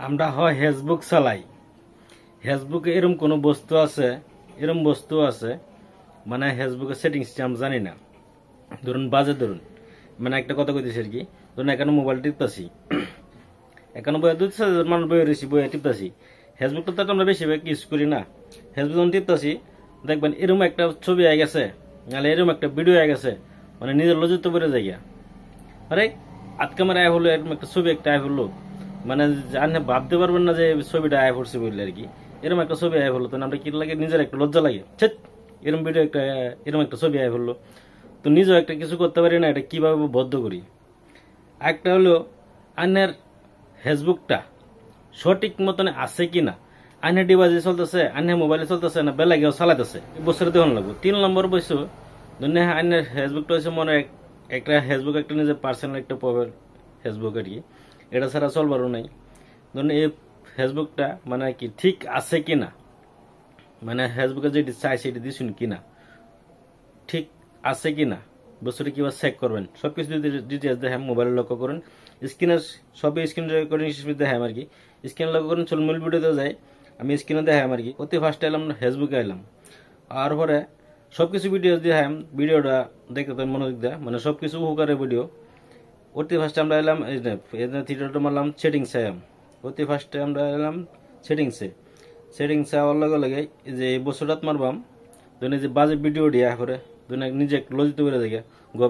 আমরা হয় ফেসবুক চালাই, ফেসবুকে এরকম কোনো বস্তু আছে, এরকম বস্তু আছে মানে ফেসবুকের সেটিংস আমরা জানি না। ধরুন ধরুন মানে একটা কথা কইতেছি আর কি, ধরুন এখানে মোবাইল টিপতাছি, এখানে বইয়া দুধ মানুষ বইয়ে রয়েছি, বইয়া টিপতাছি। ফেসবুকটা তো আমরা বেশিরভাগ ইউজ করি না। ফেসবুক যখন টিপতাছি দেখবেন এরকম একটা ছবি আয় গেছে, নাহলে এরকম একটা ভিডিও আয় গেছে, মানে নিজের লজ্জিত বেড়ে যায়। আরে আজকে আমার আয় হলো, এরকম একটা ছবি একটা আয় হলো, মানে আপনি ভাবতে পারবেন না যে ছবিটা আয় পড়ছে বললে আর কি। এরকম একটা ছবি আয় হলো, তো আমরা কি লাগে, নিজের একটা লজ্জা লাগে, ছেট এরকম ভিডিও একটা, এরকম একটা ছবি আয় হলো, তো নিজেও একটা কিছু করতে পারি না। এটা কিভাবে বদ্ধ করি। একটা হলো আইনের ফেসবুকটা সঠিক মতন আছে কিনা, আইনের ডিভাইসে চলতেছে, আইনের মোবাইলে চলতেছে না বেলাগেও চালাতেছে, বছরে দেখুন লাগবো। 3 নম্বর বয়স ধরুন আইনের ফেসবুকটা হচ্ছে মনে একটা ফেসবুক, একটা নিজের পার্সোনাল একটা ফেসবুক আর কি, এটা ছাড়া চলবারও নাই। ধরুন এই ফেসবুকটা মানে কি ঠিক আছে কিনা, মানে ফেসবুকে যেটি চাই সেটি দিচ্ছেন কিনা, ঠিক আছে কিনা বছরে কিভাবে চেক করবেন, সবকিছু ডিটেলস দেখাম। মোবাইলে লক্ষ্য করুন, স্ক্রিনের সবই স্ক্রিন রেকর্ডিং হিসেবে দেখাম আর কি। স্ক্রিনে লক্ষ্য করুন, চল মূল ভিডিওতে যাই, আমি স্ক্রিনে দেখাম আর কি। অতি ফার্স্টে এলাম ফেসবুকে এলাম, আর পরে সবকিছু ভিডিও দেখাম। ভিডিওটা দেখতে তো মনোযোগ দেয়, মানে সবকিছু উপকারের ভিডিও। অতি ফার্স্টে আমরা এলাম থিয়েটারটা মারলাম সেটিংসে। অতি ফার্স্টে আমরা এলাম সেটিংসে হওয়ার লগে লগে যে এই বছরটাত মারবাম, ধরুন যে বাজে ভিডিও দিয়া করে ধরুন নিজে লজ্জিত করে দেখে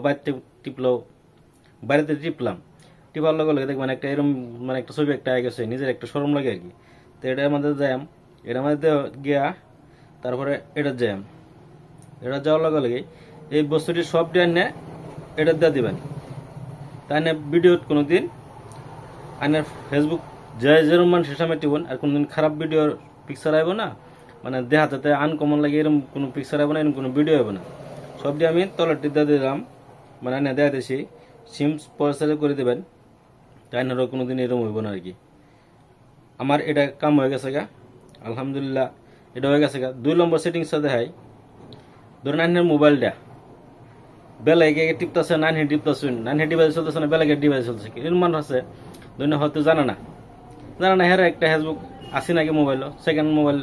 বাইরে টিপলো, বাড়িতে টিপার লগে লগে দেখবেন একটা এরকম মানে একটা ছবি একটা আগে গেছে, নিজের একটা শরম লাগে আর কি। তো এটার মধ্যে যাইম, এটার মধ্যে গিয়া তারপরে এটা যাইম, এটা যাওয়ার লগে লগে এই বস্তুটি সব দিয়ে নে এটা দিয়ে দিবেন। তাই না ভিডিও কোনোদিন আইনের ফেসবুক যেরকম মানুষের সামনে টিপুন, আর কোনোদিন খারাপ ভিডিওর পিকচার আইব না, মানে দেখাতে আনকমন লাগে এরকম কোনো পিকচার আইব না, এরকম কোনো ভিডিও আইব না। সব দিয়ে আমি তলারটি দিয়ে দিলাম, মানে না দেখা দিয়েছি সিম পয়সা করে দেবেন, তাই না কোনোদিন এরকম হইব না আর কি। আমার এটা কাম হয়ে গেছে গা, আলহামদুলিল্লাহ এটা হয়ে গেছে গা। 2 নম্বর সেটিংস দেখাই, ধরুন আইনের মোবাইলটা বেলাগে টিপতেছে, নাইন টিপতেছেন, নাইন ডিভাইস চলতেছে না, বেলাগে ডিভাইস চলছে। এরকম মানুষ আছে ধরুন হয়তো জানা না হের একটা ফেসবুক আছে নাকি মোবাইল, সেকেন্ড মোবাইল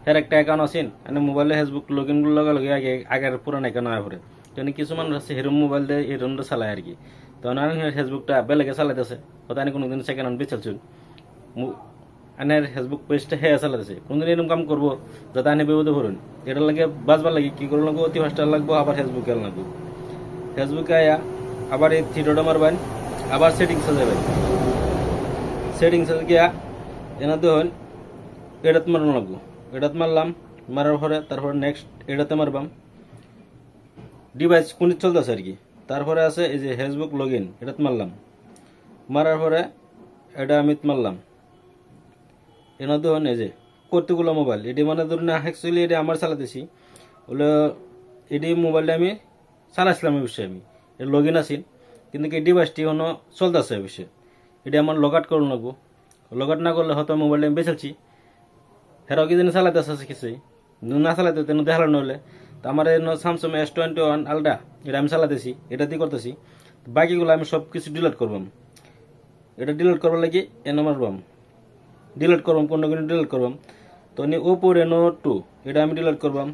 হের একটা অ্যাকাউন্ট আছেন, মানে মোবাইলে ফেসবুক লগ ইন লগে লগে আগের পুরান অ্যাকাউন্ট আয় পড়ে। তো কিছু মানুষ আছে হেরম মোবাইল দিয়ে এরমটা চালায় আর কি। তো ফেসবুকটা বেলাগে চালাইতেছে, হয়তো আমি কোনোদিন সেকেন্ড হ্যান্ড বেচালছুন, আনের ফেসবুক পেজটা হে চালাতেছে। কোনদিন এরকম কাম করবো যাতে আনে বিপদে পড়ুন, এটা লাগে বাঁচবার লাগে কি করে লাগবো, অতি ফার্স্ট লাগবো, আবার ফেসবুকে লাগবো। ফেসবুকে আয়া আবার এই থিয়েটারটা মারবেন, আবার সেটিংসে যাবেন। সেটিংসে গিয়া এনা দেখুন এটাত মারানো লাগবো, এটাত মারলাম, মারার পরে তারপরে নেক্সট এটাতে মারবাম, ডিভাইস কোন চলতেছে আর কি। তারপরে আছে এই যে ফেসবুক লগ ইন, এটাত মারলাম, মারার পরে এটা আমি মারলাম। এনা দেখুন এই যে কতগুলো মোবাইল, এটি মানে ধরুন অ্যাকচুয়ালি এটা আমার চালাতেছি হলো, এটি মোবাইলটা আমি চালাইছিলাম অবশ্যই, আমি এটা লগ ইন আছি, কিন্তু এই ডিভাইসটি এখনো চলতেছে অবশ্যই। এটা আমার লগ আউট করুন লাগবো, লগ আউট না করলে হয়তো মোবাইলটা আমি বেচালছি, হেরাও কি জানি চালাইতেছে কিছুই না চালাইতে তেন দেখালো নইলে। তো আমার স্যামসাং S21 আলট্রা এটা আমি চালাতেছি, এটা দিয়ে করতেছি। বাকিগুলো আমি সব কিছু ডিলিট করবাম, এটা ডিলিট করবার লাগে এনে মারবাম, ডিলিট করবাম, কোনটা ডিলিট করবাম। তো ওপো Reno2 এটা আমি ডিলিট করবাম।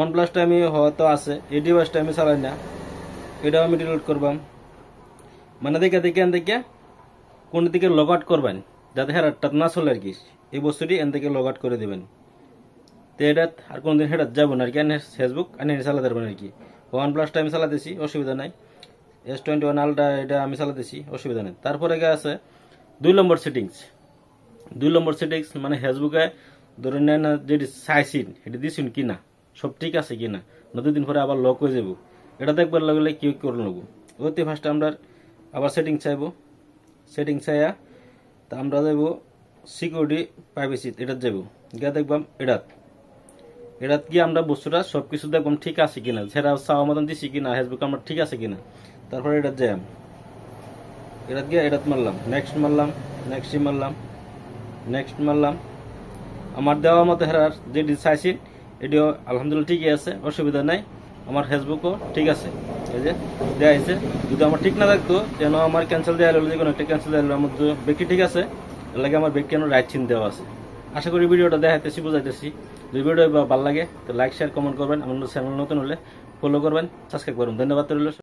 OnePlus-টা আমি হয়তো আছে, এই ডিভাইসটা আমি চালাই না, এটাও আমি ডিলিট করবাম। মানে দেখে কোন দিকে লগ আউট করবেন যাতে হেরাটা না চলে আর কি, এই বস্তুটি এন থেকে লগ আউট করে দেবেন। তো এটা আর কোনদিন হেরাত যাবো না আর কি, ফেসবুক আনি চালাতে পারবেন আর কি। OnePlus-টা আমি চালাতেছি, অসুবিধা নাই। S21 আলট্রা এটা আমি চালাতেছি, অসুবিধা নেই। তারপরে আছে 2 নম্বর সেটিংস। 2 নম্বর সেটিংস মানে ফেসবুকে ধরুন না যেটি চাইছেন সেটি দিচ্ছেন কিনা, সব ঠিক আছে কিনা, 2 দিন পরে আবার লক হয়ে যাব, এটা দেখবার লাগলে কি করে নেবো। অতি ফার্স্ট আমরা আবার সেটিং চাইবো, সেটিং চাইয়া তা আমরা যাইব সিকিউরিটি প্রাইভেসি, এটাত যাব গিয়া দেখবাম এটাত গিয়ে আমরা বস্তুটা সবকিছু দেখবাম ঠিক আছে কিনা, সেটা চাওয়া মতন দিছি কিনা, ফেসবুক আমরা ঠিক আছে কিনা। তারপরে এটাত যাইম, এটাত গিয়ে এটাত মারলাম, নেক্সট মারলাম, নেক্সট মারলাম। আমার দেওয়া মতো হেরার যেটি চাইছি এটিও আলহামদুলিল্লাহ ঠিকই আছে, অসুবিধা নাই। আমার ফেসবুকও ঠিক আছে, এই যে দেওয়া হয়েছে। যদি আমার ঠিক না থাকতো যেন আমার ক্যান্সেল দেওয়া হলো, যে কোনো একটা ক্যান্সেল দেওয়া হলো, আমার ব্যক্তি ঠিক আছে, এর লাগে আমার বিজ্ঞান রাইট চিন দেওয়া আছে। আশা করি ভিডিওটা দেখাইতেছি বুঝাইতেছি। যদি ভিডিও ভালো লাগে তো লাইক শেয়ার কমেন্ট করবেন। আমার চ্যানেল নতুন হলে ফলো করবেন, সাবস্ক্রাইব করবেন। ধন্যবাদ রইল।